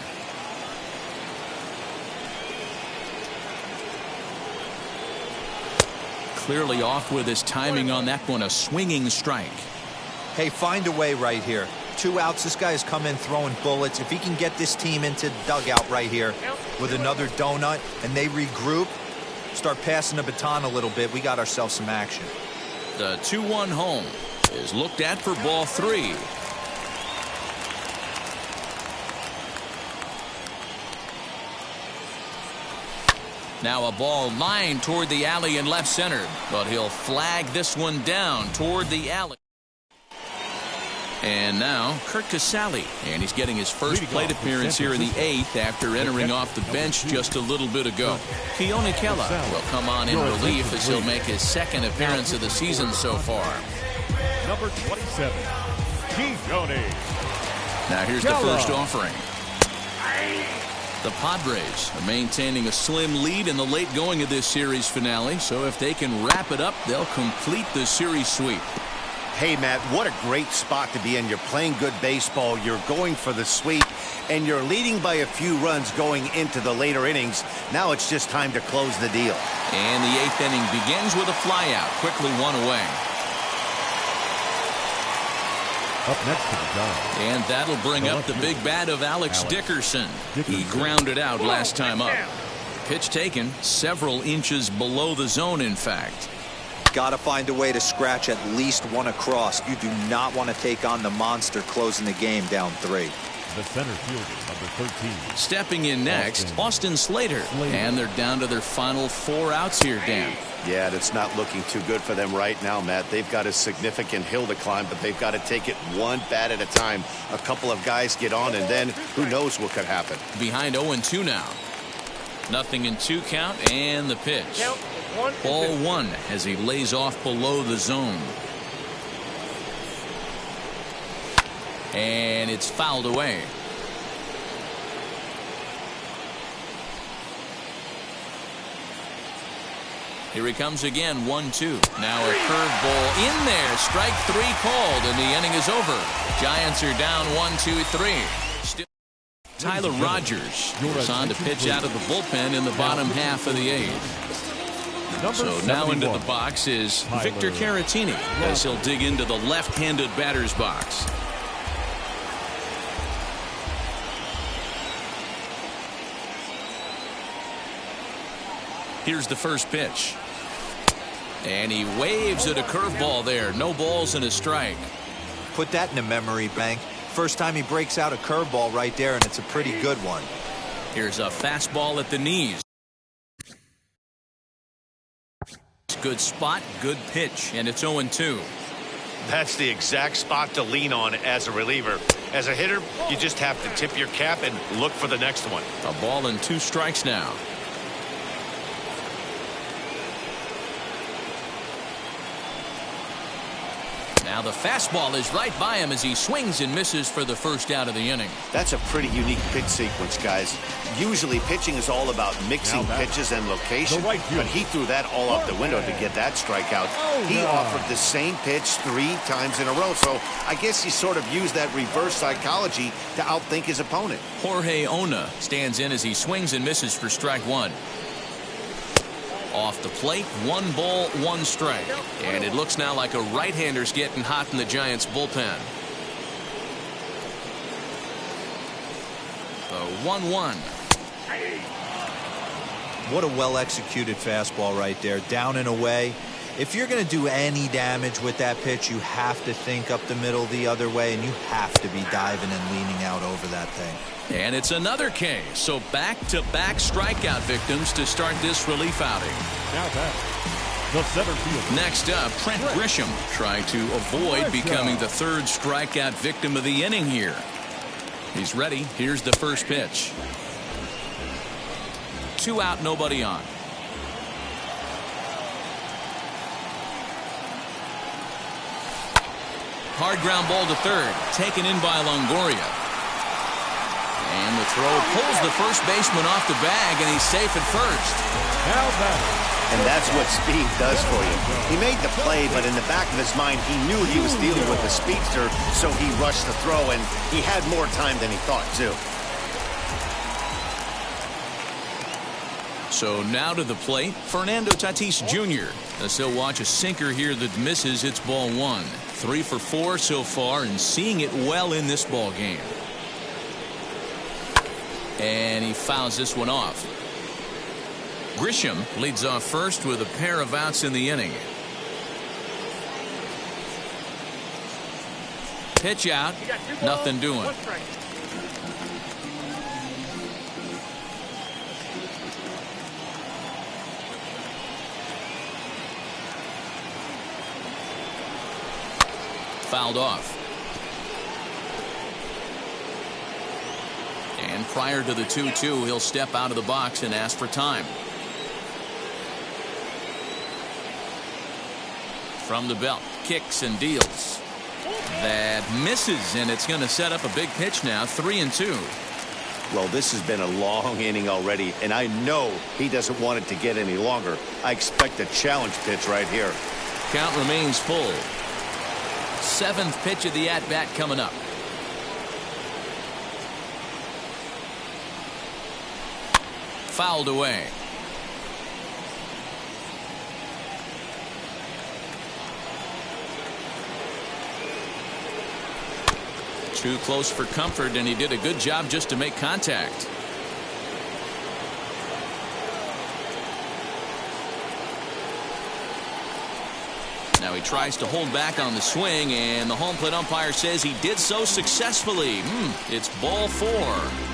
Clearly off with his timing on that one, a swinging strike. Hey, find a way right here. 2 outs. This guy has come in throwing bullets. If he can get this team into the dugout right here with another donut and they regroup, start passing the baton a little bit, we got ourselves some action. The 2-1 home is looked at for ball 3. Now a ball lined toward the alley in left center, but he'll flag this one down toward the alley. And now Kurt Casale, and he's getting his first plate appearance here in the 8th after entering off the bench just a little bit ago. Keone Kela will come on in relief as he'll make his second appearance of the season so far. Number 27, Keone. Now here's the first offering. The Padres are maintaining a slim lead in the late going of this series finale, so if they can wrap it up, they'll complete the series sweep. Hey, Matt, what a great spot to be in. You're playing good baseball, you're going for the sweep, and you're leading by a few runs going into the later innings. Now it's just time to close the deal. And the 8th inning begins with a flyout, quickly one away. Up next to the Giants. And that'll bring up the big bat of Alex Dickerson. He grounded out last time up. Pitch taken several inches below the zone, in fact. Got to find a way to scratch at least one across. You do not want to take on the monster closing the game down 3. The center fielder, number 13. Stepping in next, Austin Slater. And they're down to their final 4 outs here, Dan. Yeah, it's not looking too good for them right now, Matt. They've got a significant hill to climb, but they've got to take it one bat at a time. A couple of guys get on, and then who knows what could happen. Behind 0-2 now. Nothing in 2 count, and the pitch. Ball 1 as he lays off below the zone. And it's fouled away. Here he comes again, 1-2. Now a curveball in there. Strike 3 called, and the inning is over. Giants are down 1-2-3. Still Tyler Rogers goes on to pitch out of the bullpen in the bottom half of the 8th. So now into the box is Victor Caratini as he'll dig into the left-handed batter's box. Here's the first pitch. And he waves at a curveball there. No balls and a strike. Put that in a memory bank. First time he breaks out a curveball right there, and it's a pretty good one. Here's a fastball at the knees. Good spot, good pitch, and it's 0-2. That's the exact spot to lean on as a reliever. As a hitter, you just have to tip your cap and look for the next one. A ball and 2 strikes now. Now the fastball is right by him as he swings and misses for the first out of the inning. That's a pretty unique pitch sequence, guys. Usually pitching is all about mixing pitches and location, but he threw that all out the window to get that strikeout. He offered the same pitch 3 times in a row, so I guess he sort of used that reverse psychology to outthink his opponent. Jorge Ona stands in as he swings and misses for strike 1. Off the plate, 1 ball, 1 strike. And it looks now like a right-hander's getting hot in the Giants' bullpen. The 1-1. What a well-executed fastball right there. Down and away. If you're going to do any damage with that pitch, you have to think up the middle the other way, and you have to be diving and leaning out over that thing. And it's another K. So back-to-back strikeout victims to start this relief outing. Now back, the center field. Next up, Trent Grisham trying to avoid becoming the 3rd strikeout victim of the inning here. He's ready. Here's the first pitch. 2 out, nobody on. Hard ground ball to 3rd, taken in by Longoria. And the throw pulls the first baseman off the bag, and he's safe at first. Now batter. And that's what speed does for you. He made the play, but in the back of his mind, he knew he was dealing with a speedster, so he rushed the throw, and he had more time than he thought, too. So now to the plate, Fernando Tatis Jr. as he'll watch a sinker here that misses. It's ball 1. 3 for 4 so far, and seeing it well in this ball game. And he fouls this one off. Grisham leads off first with a pair of outs in the inning. Pitch out, nothing doing. Fouled off. And prior to the 2-2, he'll step out of the box and ask for time. From the belt, kicks and deals. That misses, and it's going to set up a big pitch now, 3-2. Well, this has been a long inning already, and I know he doesn't want it to get any longer. I expect a challenge pitch right here. Count remains full. 7th pitch of the at-bat coming up. Fouled away. Too close for comfort, and he did a good job just to make contact. Now he tries to hold back on the swing, and the home plate umpire says he did so successfully. It's ball 4.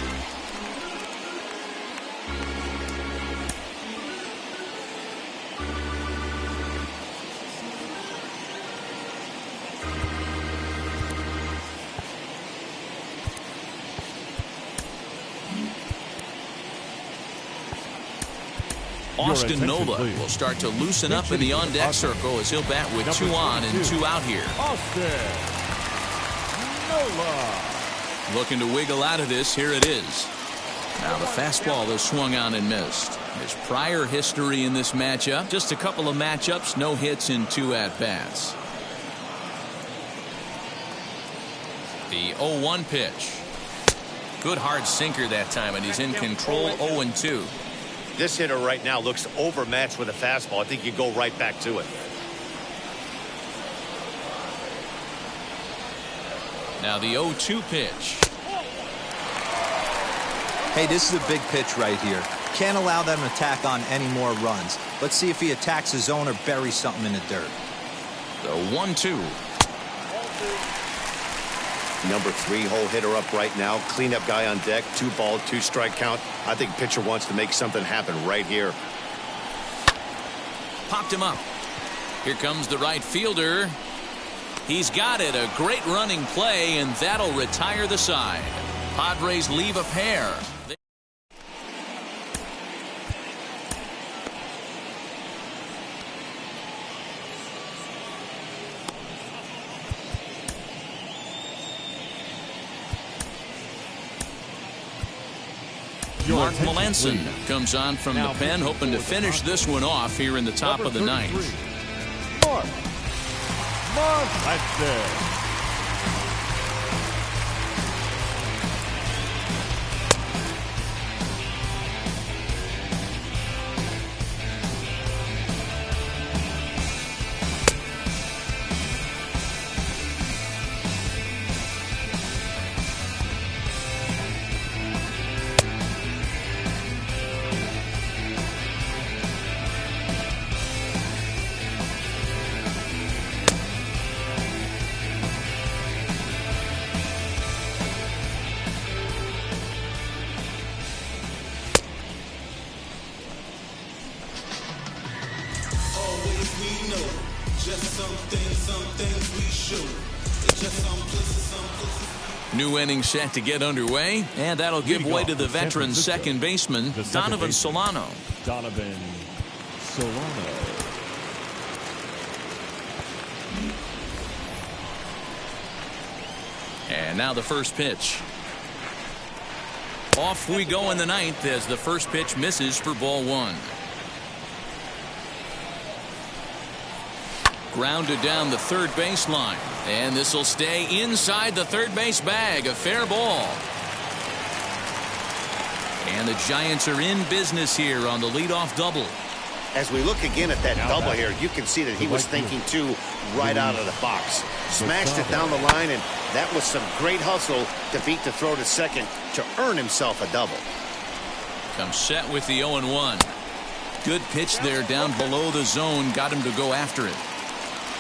Austin Nola will start to loosen up in the on-deck circle as he'll bat with 2 on and 2 out here. Austin Nola. Looking to wiggle out of this. Here it is. Now the fastball is swung on and missed. His prior history in this matchup, just a couple of matchups, no hits in 2 at-bats. The 0-1 pitch. Good hard sinker that time, and he's in control. 0-2. This hitter right now looks overmatched with a fastball. I think you go right back to it. Now the 0-2 pitch. Hey, this is a big pitch right here. Can't allow them to tack on any more runs. Let's see if he attacks his zone or buries something in the dirt. The 1-2. Number 3 hole hitter up right now. Cleanup guy on deck. 2-ball, 2-strike count. I think pitcher wants to make something happen right here. Popped him up. Here comes the right fielder. He's got it. A great running play, and that'll retire the side. Padres leave a pair. Mark Melanson comes on from the pen, hoping to finish this one off here in the top of the 9th. Mark Melanson. New inning set to get underway, and that'll give way to the veteran second baseman, Donovan Solano. Donovan Solano. And now the first pitch. Off we go in the 9th as the first pitch misses for ball 1. Grounded down the third baseline, and this will stay inside the third base bag. A fair ball. And the Giants are in business here on the leadoff double. As we look again at that double here, you can see that he was thinking too right out of the box. Smashed it down the line, and that was some great hustle to beat the throw to second to earn himself a double. Comes set with the 0-1. Good pitch there down below the zone. Got him to go after it.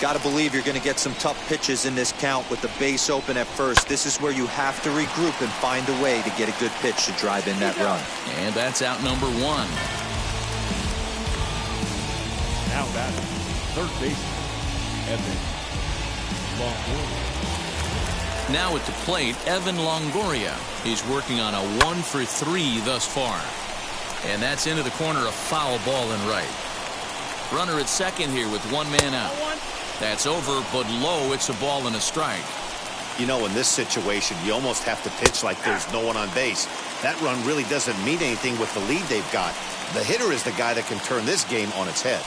Got to believe you're going to get some tough pitches in this count with the base open at first. This is where you have to regroup and find a way to get a good pitch to drive in that run. And that's out number 1. Now batting, third baseman, Evan Longoria. Now at the plate, Evan Longoria. He's working on a 1-for-3 thus far. And that's into the corner, a foul ball and right. Runner at second here with one man out. That's over, but low. It's a ball and a strike. You know, in this situation, you almost have to pitch like there's no one on base. That run really doesn't mean anything with the lead they've got. The hitter is the guy that can turn this game on its head.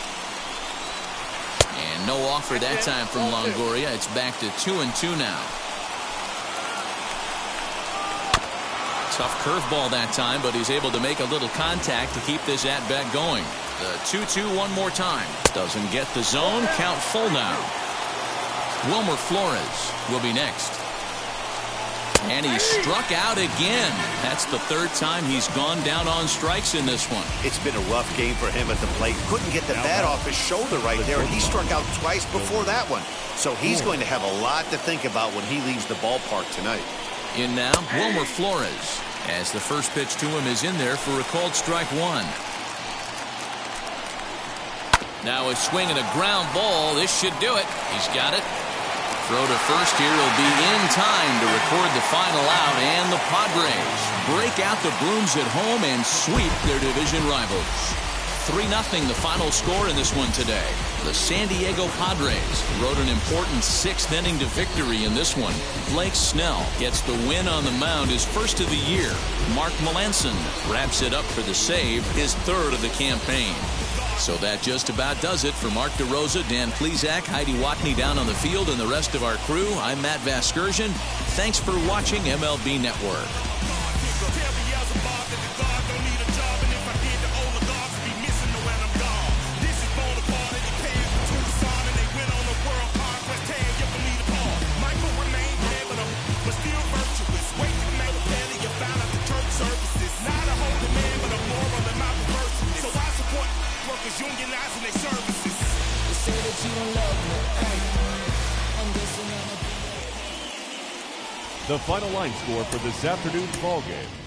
And no offer that time from Longoria. It's back to 2-2 now. Tough curveball that time, but he's able to make a little contact to keep this at-bat going. The 2-2 one more time. Doesn't get the zone. Count full now. Wilmer Flores will be next. And he struck out again. That's the third time he's gone down on strikes in this one. It's been a rough game for him at the plate. Couldn't get the bat off his shoulder right there, and he struck out twice before that one. So he's going to have a lot to think about when he leaves the ballpark tonight. In now, Wilmer Flores, as the first pitch to him is in there for a called strike one. Now a swing and a ground ball. This should do it. He's got it. Throw to first here. He'll be in time to record the final out, and the Padres break out the brooms at home and sweep their division rivals. 3-0 the final score in this one today. The San Diego Padres rode an important 6th inning to victory in this one. Blake Snell gets the win on the mound, his first of the year. Mark Melancon wraps it up for the save, his third of the campaign. So that just about does it for Mark DeRosa, Dan Plesac, Heidi Watney down on the field, and the rest of our crew. I'm Matt Vasgersian. Thanks for watching MLB Network. The final line score for this afternoon's ball game.